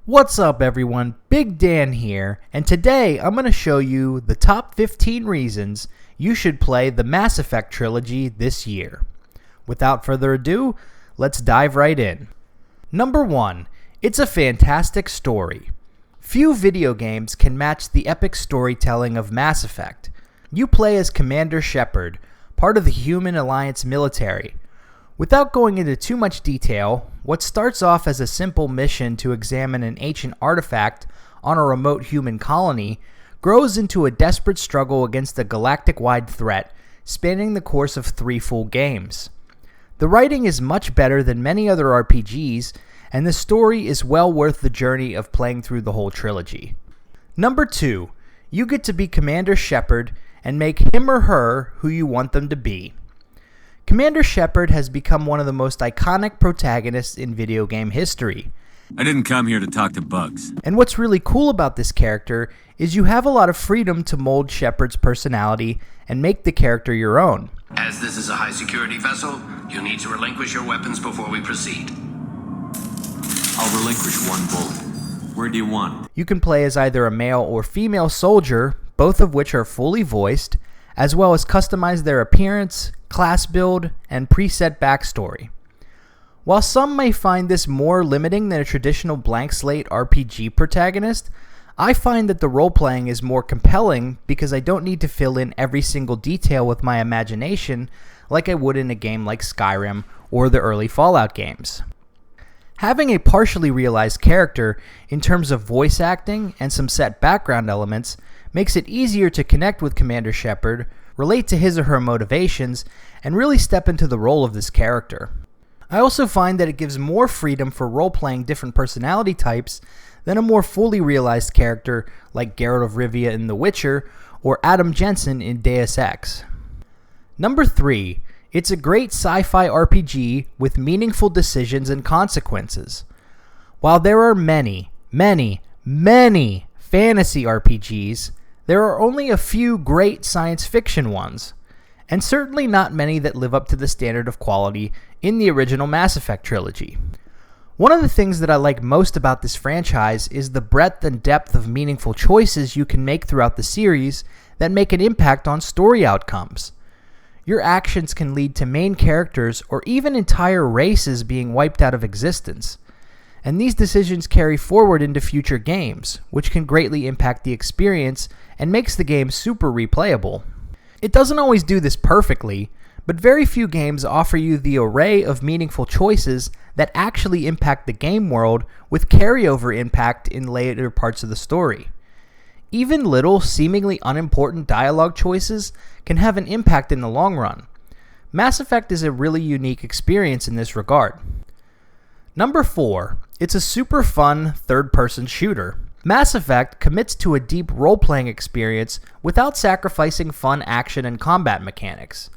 What's up everyone, Big Dan here, and today I'm going to show you the top 15 reasons you should play the Mass Effect Trilogy this year. Without further ado, let's dive right in. Number 1. It's a fantastic story. Few video games can match the epic storytelling of Mass Effect. You play as Commander Shepard, part of the Human Alliance military. Without going into too much detail, what starts off as a simple mission to examine an ancient artifact on a remote human colony grows into a desperate struggle against a galactic-wide threat spanning the course of 3 full games. The writing is much better than many other RPGs, and the story is well worth the journey of playing through the whole trilogy. Number 2. You get to be Commander Shepard and make him or her who you want them to be. Commander Shepard has become one of the most iconic protagonists in video game history. I didn't come here to talk to bugs. And what's really cool about this character is you have a lot of freedom to mold Shepard's personality and make the character your own. As this is a high-security vessel, you need to relinquish your weapons before we proceed. I'll relinquish one bullet. Where do you want it? You can play as either a male or female soldier, both of which are fully voiced, as well as customize their appearance, class build, and preset backstory. While some may find this more limiting than a traditional blank slate RPG protagonist, I find that the role-playing is more compelling because I don't need to fill in every single detail with my imagination like I would in a game like Skyrim or the early Fallout games. Having a partially realized character in terms of voice acting and some set background elements makes it easier to connect with Commander Shepard, relate to his or her motivations, and really step into the role of this character. I also find that it gives more freedom for role-playing different personality types than a more fully realized character like Geralt of Rivia in The Witcher or Adam Jensen in Deus Ex. Number 3. It's a great sci-fi RPG with meaningful decisions and consequences. While there are many fantasy RPGs, there are only a few great science fiction ones, and certainly not many that live up to the standard of quality in the original Mass Effect trilogy. One of the things that I like most about this franchise is the breadth and depth of meaningful choices you can make throughout the series that make an impact on story outcomes. Your actions can lead to main characters or even entire races being wiped out of existence. And these decisions carry forward into future games, which can greatly impact the experience and makes the game super replayable. It doesn't always do this perfectly, but very few games offer you the array of meaningful choices that actually impact the game world with carryover impact in later parts of the story. Even little, seemingly unimportant dialogue choices can have an impact in the long run. Mass Effect is a really unique experience in this regard. Number 4. It's a super fun third-person shooter. Mass Effect commits to a deep role-playing experience without sacrificing fun action and combat mechanics.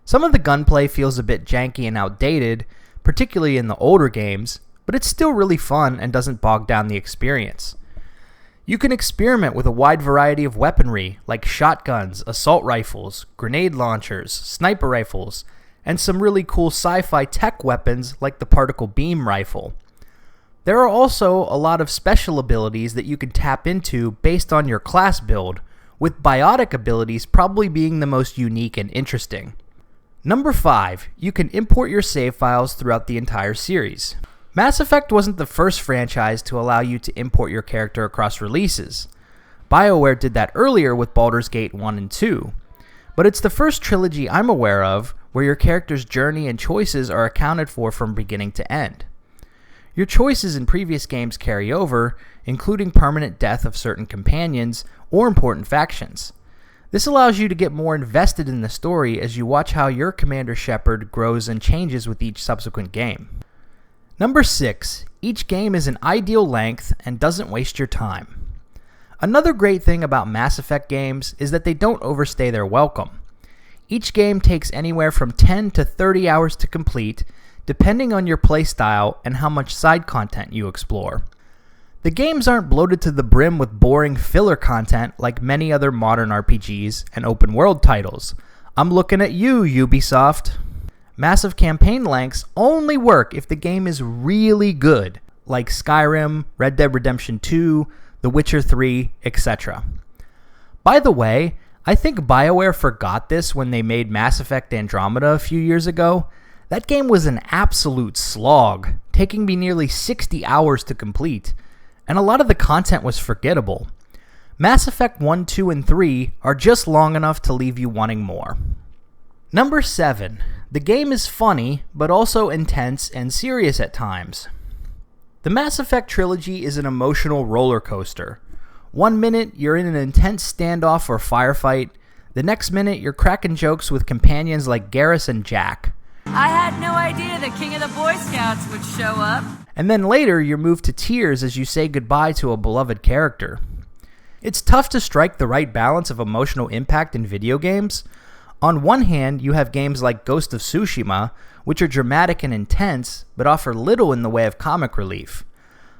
Some of the gunplay feels a bit janky and outdated, particularly in the older games, but it's still really fun and doesn't bog down the experience. You can experiment with a wide variety of weaponry like shotguns, assault rifles, grenade launchers, sniper rifles, and some really cool sci-fi tech weapons like the particle beam rifle. There are also a lot of special abilities that you can tap into based on your class build, with biotic abilities probably being the most unique and interesting. Number 5. You can import your save files throughout the entire series. Mass Effect wasn't the first franchise to allow you to import your character across releases. BioWare did that earlier with Baldur's Gate 1 and 2, but it's the first trilogy I'm aware of where your character's journey and choices are accounted for from beginning to end. Your choices in previous games carry over, including permanent death of certain companions or important factions. This allows you to get more invested in the story as you watch how your Commander Shepard grows and changes with each subsequent game. Number 6. Each game is an ideal length and doesn't waste your time. Another great thing about Mass Effect games is that they don't overstay their welcome. Each game takes anywhere from 10 to 30 hours to complete, depending on your playstyle and how much side content you explore. The games aren't bloated to the brim with boring filler content like many other modern RPGs and open world titles. I'm looking at you, Ubisoft. Massive campaign lengths only work if the game is really good. like Skyrim, Red Dead Redemption 2, The Witcher 3, etc. By the way, I think BioWare forgot this when they made Mass Effect Andromeda a few years ago. That game was an absolute slog, taking me nearly 60 hours to complete, and a lot of the content was forgettable. Mass Effect 1, 2, and 3 are just long enough to leave you wanting more. Number 7. The game is funny, but also intense and serious at times. The Mass Effect Trilogy is an emotional roller coaster. One minute, you're in an intense standoff or firefight. The next minute, you're cracking jokes with companions like Garrus and Jack. I had no idea the King of the Boy Scouts would show up. And then later, you're moved to tears as you say goodbye to a beloved character. It's tough to strike the right balance of emotional impact in video games. On one hand, you have games like Ghost of Tsushima, which are dramatic and intense, but offer little in the way of comic relief.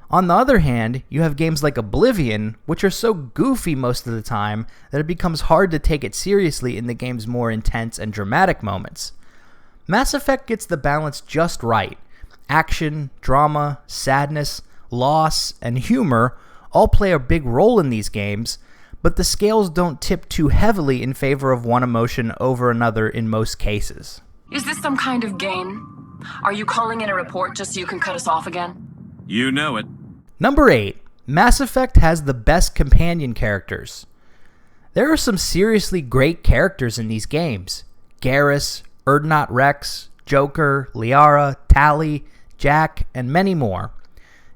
On the other hand, you have games like Oblivion, which are so goofy most of the time that it becomes hard to take it seriously in the game's more intense and dramatic moments. Mass Effect gets the balance just right. Action, drama, sadness, loss, and humor all play a big role in these games, but the scales don't tip too heavily in favor of one emotion over another in most cases. Is this some kind of game? Are you calling in a report just so you can cut us off again? You know it. Number 8. Mass Effect has the best companion characters. There are some seriously great characters in these games. Garrus, Urdnot Rex, Joker, Liara, Tali, Jack, and many more.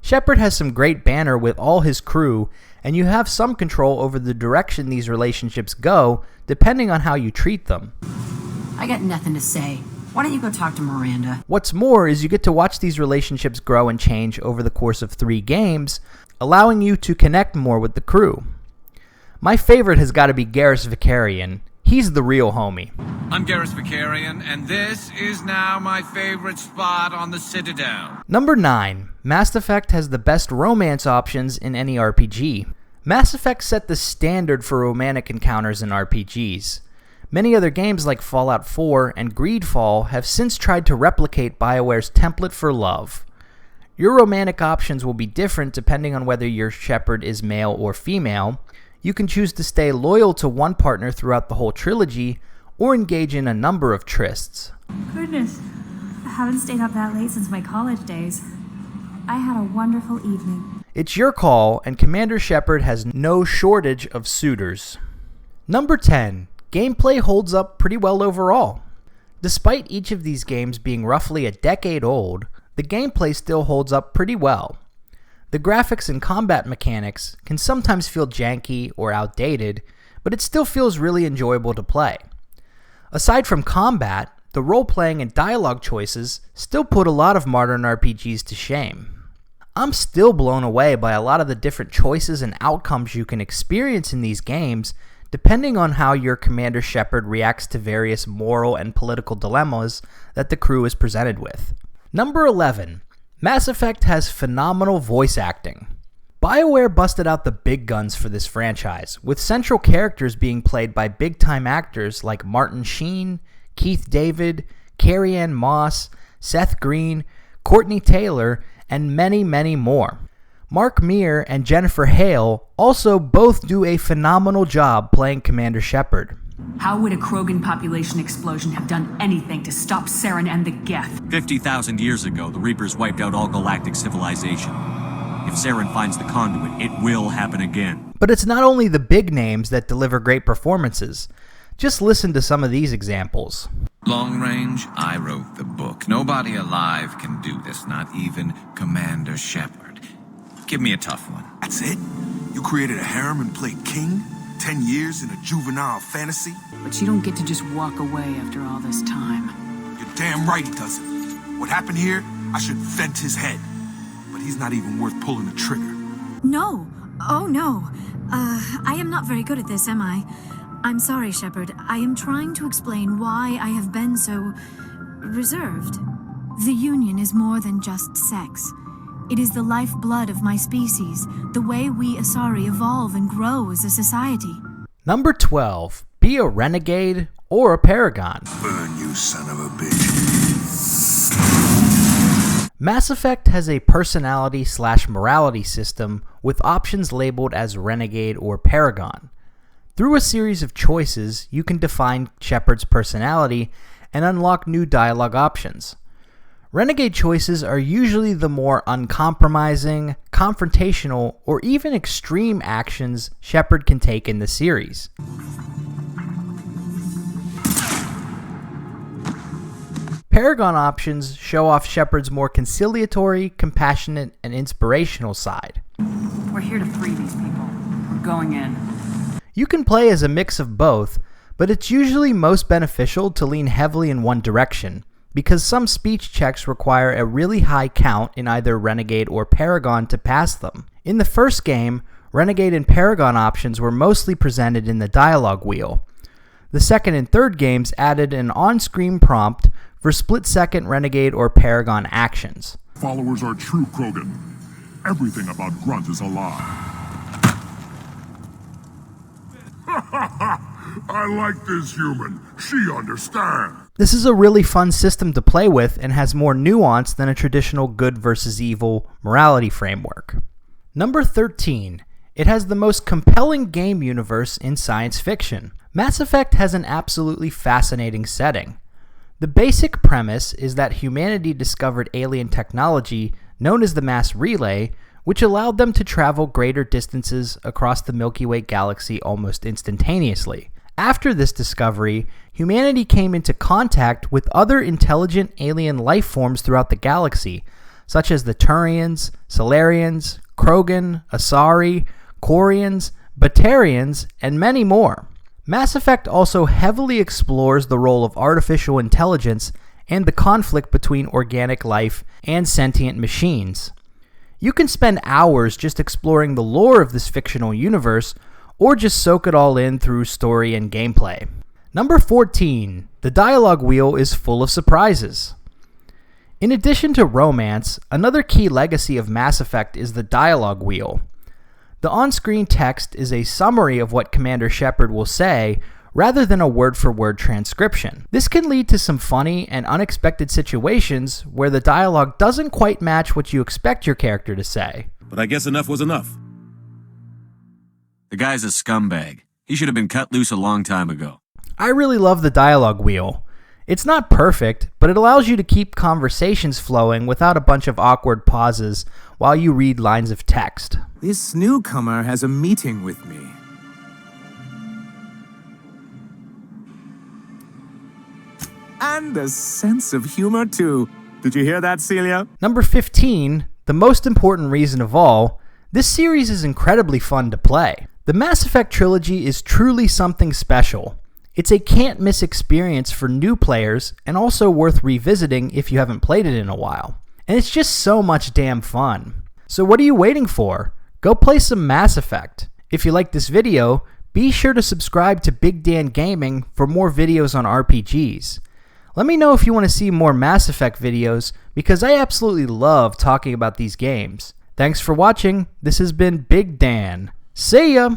Shepard has some great banter with all his crew, and you have some control over the direction these relationships go, depending on how you treat them. I got nothing to say. Why don't you go talk to Miranda? What's more is you get to watch these relationships grow and change over the course of 3 games, allowing you to connect more with the crew. My favorite has got to be Garrus Vakarian. He's the real homie. I'm Garrus Vakarian, and this is now my favorite spot on the Citadel. Number 9. Mass Effect has the best romance options in any RPG. Mass Effect set the standard for romantic encounters in RPGs. Many other games like Fallout 4 and Greedfall have since tried to replicate BioWare's template for love. Your romantic options will be different depending on whether your Shepard is male or female. You can choose to stay loyal to one partner throughout the whole trilogy, or engage in a number of trysts. Goodness, I haven't stayed up that late since my college days. I had a wonderful evening. It's your call, and Commander Shepard has no shortage of suitors. Number 10. Gameplay holds up pretty well overall. Despite each of these games being roughly a decade old, the gameplay still holds up pretty well. The graphics and combat mechanics can sometimes feel janky or outdated, but it still feels really enjoyable to play. Aside from combat, the role-playing and dialogue choices still put a lot of modern RPGs to shame. I'm still blown away by a lot of the different choices and outcomes you can experience in these games, depending on how your Commander Shepard reacts to various moral and political dilemmas that the crew is presented with. Number 11. Mass Effect has phenomenal voice acting. BioWare busted out the big guns for this franchise, with central characters being played by big-time actors like Martin Sheen, Keith David, Carrie-Anne Moss, Seth Green, Courtney Taylor, and many, many more. Mark Meer and Jennifer Hale also both do a phenomenal job playing Commander Shepard. How would a Krogan population explosion have done anything to stop Saren and the Geth? 50,000 years ago, the Reapers wiped out all galactic civilization. If Saren finds the conduit, it will happen again. But it's not only the big names that deliver great performances. Just listen to some of these examples. Long range, I wrote the book. Nobody alive can do this, not even Commander Shepard. Give me a tough one. That's it? You created a harem and played king? 10 years in a juvenile fantasy? But you don't get to just walk away after all this time. You're damn right he doesn't. What happened here, I should vent his head. But he's not even worth pulling the trigger. No. Oh, no. I am not very good at this, am I? I'm sorry, Shepard. I am trying to explain why I have been so reserved. The Union is more than just sex. It is the lifeblood of my species, the way we Asari evolve and grow as a society. Number 12. Be a renegade or a paragon. Burn, you son of a bitch. Mass Effect has a personality/morality system with options labeled as Renegade or Paragon. Through a series of choices, you can define Shepard's personality and unlock new dialogue options. Renegade choices are usually the more uncompromising, confrontational, or even extreme actions Shepard can take in the series. Paragon options show off Shepard's more conciliatory, compassionate, and inspirational side. We're here to free these people. We're going in. You can play as a mix of both, but it's usually most beneficial to lean heavily in one direction, because some speech checks require a really high count in either Renegade or Paragon to pass them. In the first game, Renegade and Paragon options were mostly presented in the dialogue wheel. The second and third games added an on-screen prompt for split-second Renegade or Paragon actions. Followers are true, Krogan. Everything about Grunt is a lie. I like this human. She understands. This is a really fun system to play with and has more nuance than a traditional good versus evil morality framework. Number 13. It has the most compelling game universe in science fiction. Mass Effect has an absolutely fascinating setting. The basic premise is that humanity discovered alien technology known as the mass relay, which allowed them to travel greater distances across the Milky Way galaxy almost instantaneously. After this discovery, humanity came into contact with other intelligent alien life forms throughout the galaxy, such as the Turians, Solarians, Krogan, Asari, Quarians, Batarians, and many more. Mass Effect also heavily explores the role of artificial intelligence and the conflict between organic life and sentient machines. You can spend hours just exploring the lore of this fictional universe, or just soak it all in through story and gameplay. Number 14. The dialogue wheel is full of surprises. In addition to romance, another key legacy of Mass Effect is the dialogue wheel. The on-screen text is a summary of what Commander Shepard will say, rather than a word-for-word transcription. This can lead to some funny and unexpected situations where the dialogue doesn't quite match what you expect your character to say. But I guess enough was enough. The guy's a scumbag. He should have been cut loose a long time ago. I really love the dialogue wheel. It's not perfect, but it allows you to keep conversations flowing without a bunch of awkward pauses while you read lines of text. This newcomer has a meeting with me. And a sense of humor, too. Did you hear that, Celia? Number 15, the most important reason of all, this series is incredibly fun to play. The Mass Effect Trilogy is truly something special. It's a can't-miss experience for new players and also worth revisiting if you haven't played it in a while. And it's just so much damn fun. So what are you waiting for? Go play some Mass Effect. If you like this video, be sure to subscribe to Big Dan Gaming for more videos on RPGs. Let me know if you want to see more Mass Effect videos, because I absolutely love talking about these games. Thanks for watching. This has been Big Dan. See ya!